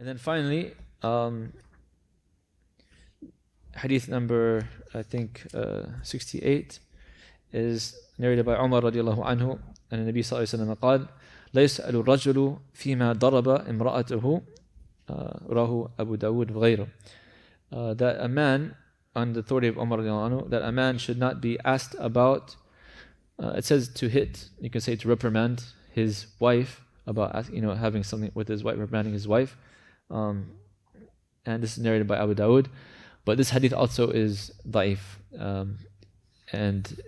And then finally, hadith number, I think, 68 is narrated by Umar radiallahu anhu, and the Nabi sallallahu alayhi wa sallam قال لا يسأل الرجل فيما ضرب امرأته rahu Abu Dawud وغيره. That a man, on the authority of Umar radiallahu anhu, that a man should not be asked about, it says to hit, you can say to reprimand his wife about having something with his wife, reprimanding his wife. And this is narrated by Abu Dawud. But this hadith also is da'if. And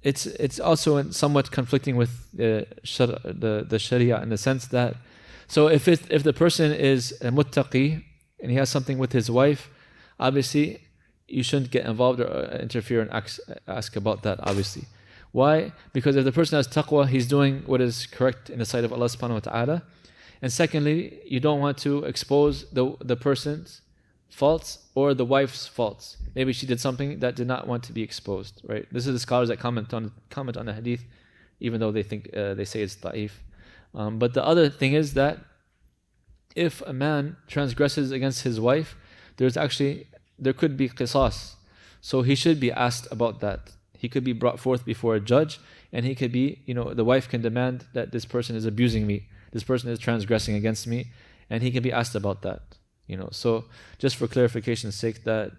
it's also somewhat conflicting with the Sharia, in the sense that, so if the person is a muttaqi and he has something with his wife, obviously you shouldn't get involved or interfere and ask about that, obviously. Why? Because if the person has taqwa, he's doing what is correct in the sight of Allah subhanahu wa ta'ala. And secondly, you don't want to expose the person's faults or the wife's faults. Maybe she did something that did not want to be exposed, right? This is the scholars that comment on the hadith, even though they say it's da'if. But the other thing is that if a man transgresses against his wife, there could be qisas. So he should be asked about that. He could be brought forth before a judge, and he could be, the wife can demand that this person is abusing me, this person is transgressing against me, and he can be asked about that. So just for clarification's sake, that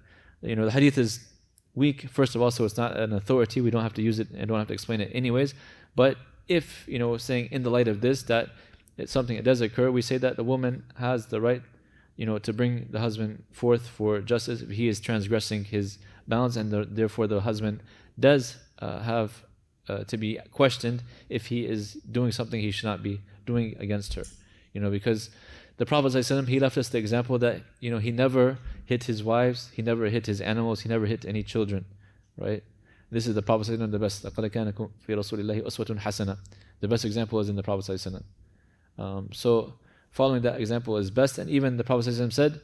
the hadith is weak, first of all, so it's not an authority. We don't have to use it and don't have to explain it anyways. But if saying in the light of this that it's something that does occur, we say that the woman has the right to bring the husband forth for justice if he is transgressing his bounds, and therefore the husband does have to be questioned if he is doing something he should not be doing against her. Because the Prophet ﷺ, he left us the example that he never hit his wives, he never hit his animals, he never hit any children, right? This is the Prophet ﷺ, the best. لَقَدْ كَانَ فِي رَسُولِ اللَّهِ أُسْوَةٌ حَسَنَةٌ. The best example is in the Prophet ﷺ. So following that example is best, and even the Prophet ﷺ said,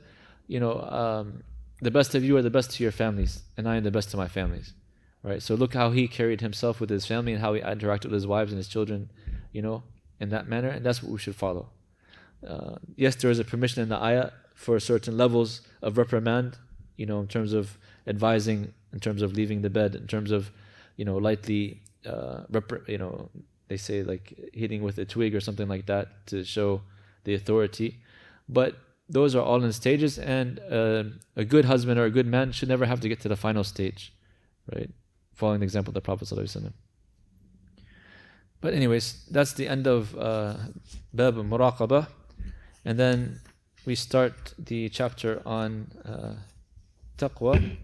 the best of you are the best to your families, and I am the best to my families, right? So look how he carried himself with his family and how he interacted with his wives and his children, in that manner, and that's what we should follow. Yes, there is a permission in the ayah for certain levels of reprimand, in terms of advising, in terms of leaving the bed, in terms of, lightly, they say like hitting with a twig or something like that to show the authority. But those are all in stages, and a good husband or a good man should never have to get to the final stage, right? Following the example of the Prophet ﷺ. But anyways, that's the end of Bab Muraqabah. And then we start the chapter on Taqwa.